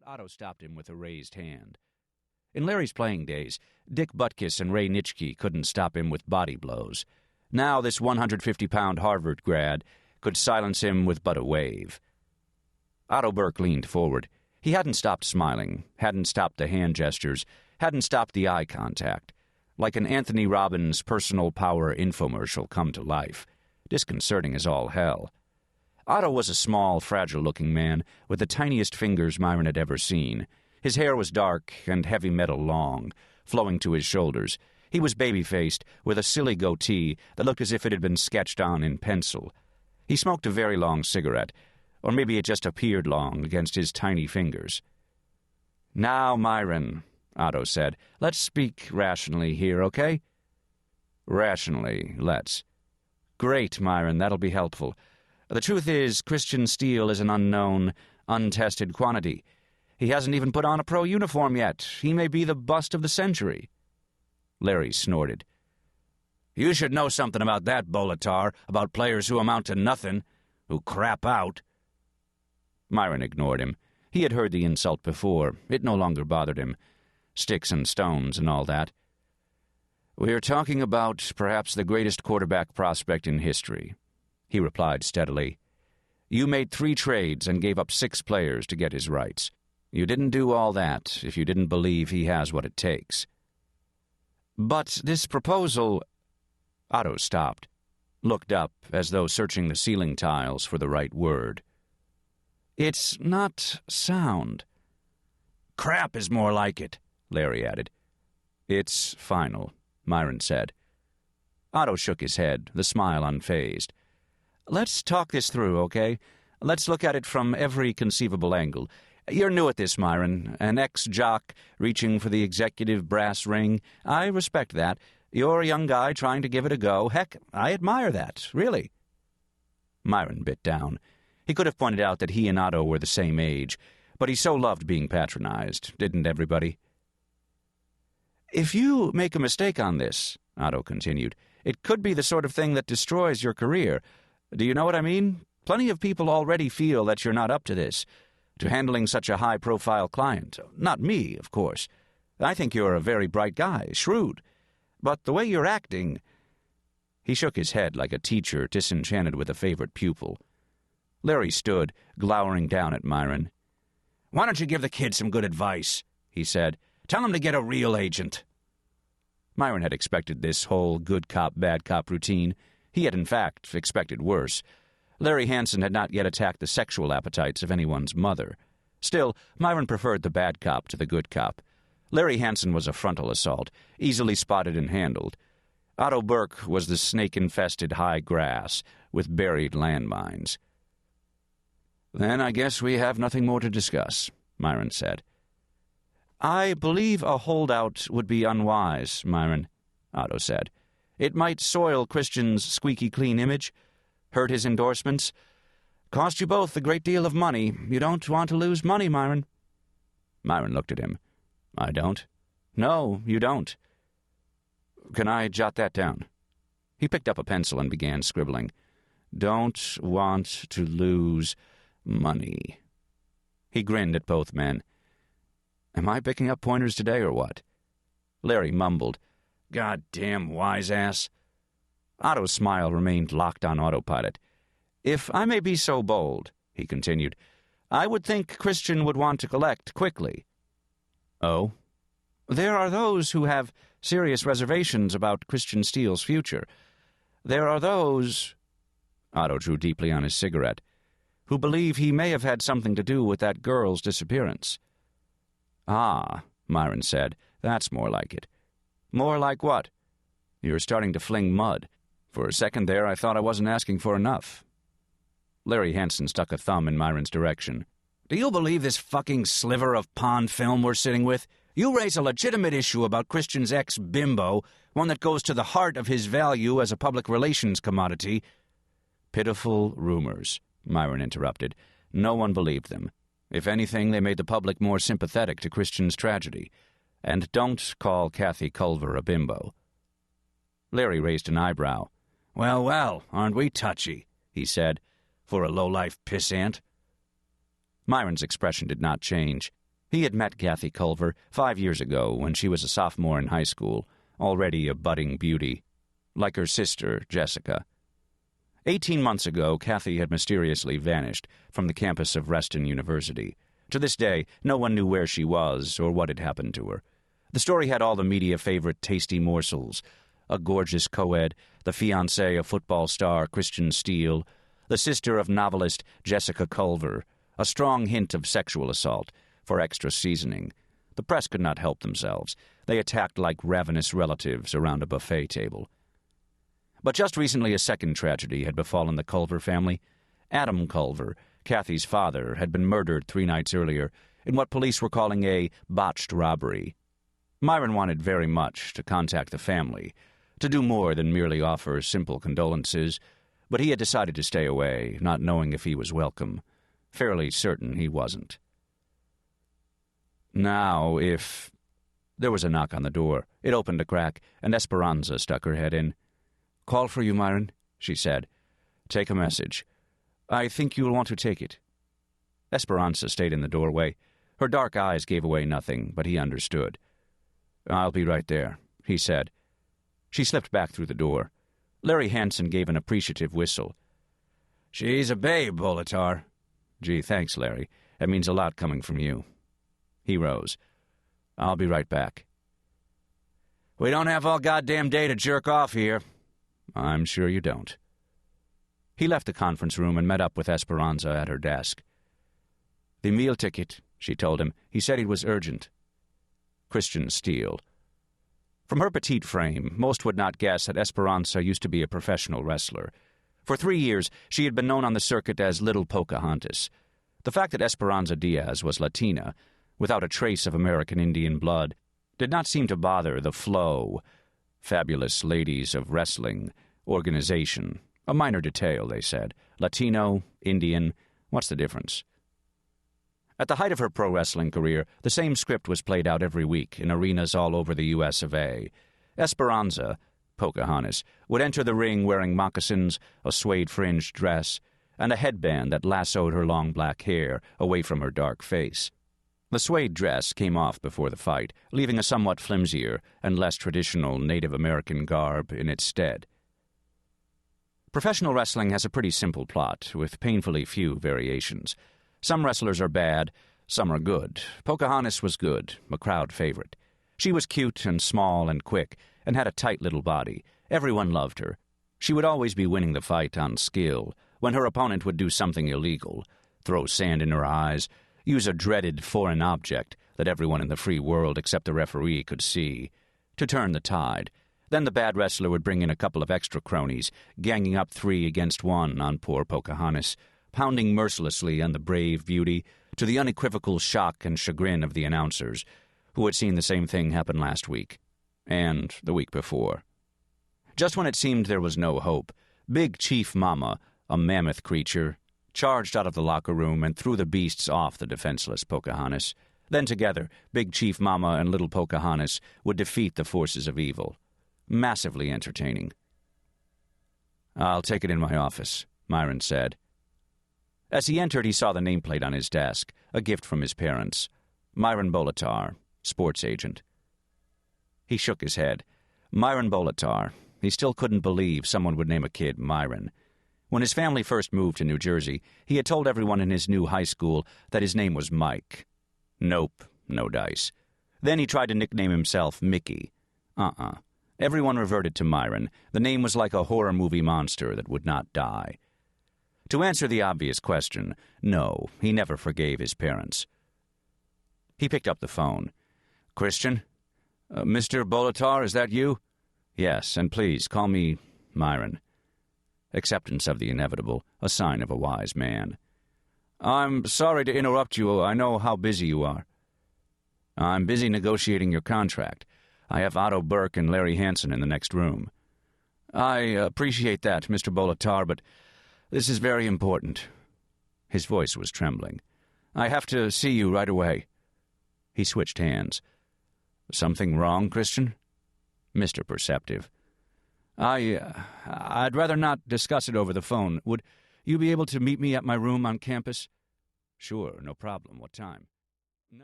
Otto stopped him with a raised hand. In Larry's playing days, Dick Butkus and Ray Nitschke couldn't stop him with body blows. Now this 150-pound Harvard grad could silence him with but a wave. Otto Burke leaned forward. He hadn't stopped smiling, hadn't stopped the hand gestures, hadn't stopped the eye contact. Like an Anthony Robbins personal power infomercial come to life. Disconcerting as all hell. Otto was a small, fragile-looking man with the tiniest fingers Myron had ever seen. His hair was dark and heavy metal long, flowing to his shoulders. He was baby-faced, with a silly goatee that looked as if it had been sketched on in pencil. He smoked a very long cigarette, or maybe it just appeared long against his tiny fingers. "Now, Myron," Otto said, "let's speak rationally here, okay?" "Rationally, let's." "Great, Myron, that'll be helpful. The truth is, Christian Steele is an unknown, untested quantity. He hasn't even put on a pro uniform yet. He may be the bust of the century." Larry snorted. "You should know something about that, Bolitar, about players who amount to nothing, who crap out." Myron ignored him. He had heard the insult before. It no longer bothered him. Sticks and stones and all that. "We're talking about perhaps the greatest quarterback prospect in history," he replied steadily. "You made 3 trades and gave up 6 players to get his rights. You didn't do all that if you didn't believe he has what it takes." "But this proposal—" Otto stopped, looked up as though searching the ceiling tiles for the right word. "It's not sound." "Crap is more like it," Larry added. "It's final," Myron said. Otto shook his head, the smile unfazed. "Let's talk this through, okay? Let's look at it from every conceivable angle. You're new at this, Myron, an ex-jock reaching for the executive brass ring. I respect that. You're a young guy trying to give it a go. Heck, I admire that, really." Myron bit down. He could have pointed out that he and Otto were the same age, but he so loved being patronized, didn't everybody? "If you make a mistake on this," Otto continued, "it could be the sort of thing that destroys your career. Do you know what I mean? Plenty of people already feel that you're not up to this, to handling such a high-profile client. Not me, of course. I think you're a very bright guy, shrewd. But the way you're acting—" He shook his head like a teacher disenchanted with a favorite pupil. Larry stood, glowering down at Myron. "Why don't you give the kid some good advice?" he said. "Tell him to get a real agent." Myron had expected this whole good cop, bad cop routine. He had, in fact, expected worse. Larry Hansen had not yet attacked the sexual appetites of anyone's mother. Still, Myron preferred the bad cop to the good cop. Larry Hansen was a frontal assault, easily spotted and handled. Otto Burke was the snake-infested high grass with buried landmines. "Then I guess we have nothing more to discuss," Myron said. "I believe a holdout would be unwise, Myron," Otto said. "It might soil Christian's squeaky clean image, hurt his endorsements, cost you both a great deal of money. You don't want to lose money, Myron." Myron looked at him. "I don't." "No, you don't." "Can I jot that down?" He picked up a pencil and began scribbling. "Don't want to lose money." He grinned at both men. "Am I picking up pointers today or what?" Larry mumbled, "Goddamn wise-ass." Otto's smile remained locked on autopilot. "If I may be so bold," he continued, "I would think Christian would want to collect quickly." "Oh?" "There are those who have serious reservations about Christian Steele's future. There are those—" Otto drew deeply on his cigarette— "who believe he may have had something to do with that girl's disappearance." "Ah," Myron said, "that's more like it." "More like what?" "You're starting to fling mud. For a second there, I thought I wasn't asking for enough." Larry Hansen stuck a thumb in Myron's direction. "Do you believe this fucking sliver of pond film we're sitting with? You raise a legitimate issue about Christian's ex-bimbo, one that goes to the heart of his value as a public relations commodity." "Pitiful rumors," Myron interrupted. "No one believed them. If anything, they made the public more sympathetic to Christian's tragedy. And don't call Kathy Culver a bimbo." Larry raised an eyebrow. Well, well, aren't we touchy," he said, "for a low-life pissant?" Myron's expression did not change. He had met Kathy Culver 5 years ago when she was a sophomore in high school, already a budding beauty, like her sister, Jessica. 18 months ago, Kathy had mysteriously vanished from the campus of Reston University. To this day, no one knew where she was or what had happened to her. The story had all the media favorite tasty morsels: a gorgeous co-ed, the fiancée of football star Christian Steele, the sister of novelist Jessica Culver, a strong hint of sexual assault for extra seasoning. The press could not help themselves. They attacked like ravenous relatives around a buffet table. But just recently a second tragedy had befallen the Culver family. Adam Culver, Kathy's father, had been murdered 3 nights earlier in what police were calling a botched robbery. Myron wanted very much to contact the family, to do more than merely offer simple condolences, but he had decided to stay away, not knowing if he was welcome. Fairly certain he wasn't. Now, if... There was a knock on the door. It opened a crack, and Esperanza stuck her head in. "Call for you, Myron," she said. "Take a message. I think you will want to take it." Esperanza stayed in the doorway. Her dark eyes gave away nothing, but he understood. "I'll be right there," he said. She slipped back through the door. Larry Hansen gave an appreciative whistle. "She's a babe, Bolitar." "Gee, thanks, Larry. That means a lot coming from you." He rose. "I'll be right back." "We don't have all goddamn day to jerk off here." "I'm sure you don't." He left the conference room and met up with Esperanza at her desk. "The meal ticket," she told him. "He said it was urgent." Christian Steele. From her petite frame, most would not guess that Esperanza used to be a professional wrestler. For 3 years, she had been known on the circuit as Little Pocahontas. The fact that Esperanza Diaz was Latina, without a trace of American Indian blood, did not seem to bother the Flow, Fabulous Ladies of Wrestling, organization. A minor detail, they said. Latino, Indian, what's the difference? At the height of her pro wrestling career, the same script was played out every week in arenas all over the U.S. of A. Esperanza, Pocahontas, would enter the ring wearing moccasins, a suede-fringed dress, and a headband that lassoed her long black hair away from her dark face. The suede dress came off before the fight, leaving a somewhat flimsier and less traditional Native American garb in its stead. Professional wrestling has a pretty simple plot, with painfully few variations. Some wrestlers are bad, some are good. Pocahontas was good, a crowd favorite. She was cute and small and quick, and had a tight little body. Everyone loved her. She would always be winning the fight on skill, when her opponent would do something illegal, throw sand in her eyes, use a dreaded foreign object that everyone in the free world except the referee could see, to turn the tide. Then the bad wrestler would bring in a couple of extra cronies, ganging up 3 against 1 on poor Pocahontas, pounding mercilessly on the brave beauty, to the unequivocal shock and chagrin of the announcers, who had seen the same thing happen last week, and the week before. Just when it seemed there was no hope, Big Chief Mama, a mammoth creature, charged out of the locker room and threw the beasts off the defenseless Pocahontas. Then together, Big Chief Mama and Little Pocahontas would defeat the forces of evil. Massively entertaining. "I'll take it in my office," Myron said. As he entered, he saw the nameplate on his desk, a gift from his parents. Myron Bolitar, sports agent. He shook his head. Myron Bolitar. He still couldn't believe someone would name a kid Myron. When his family first moved to New Jersey, he had told everyone in his new high school that his name was Mike. Nope, no dice. Then he tried to nickname himself Mickey. Everyone reverted to Myron. The name was like a horror movie monster that would not die. To answer the obvious question, no, he never forgave his parents. He picked up the phone. "Christian? Mr. Bolitar, is that you?" "Yes, and please, call me Myron." Acceptance of the inevitable, a sign of a wise man. "I'm sorry to interrupt you. I know how busy you are." "I'm busy negotiating your contract. I have Otto Burke and Larry Hansen in the next room." "I appreciate that, Mr. Bolitar, but this is very important." His voice was trembling. "I have to see you right away." He switched hands. "Something wrong, Christian?" Mr. Perceptive. I'd rather not discuss it over the phone. Would you be able to meet me at my room on campus?" "Sure, no problem. What time?"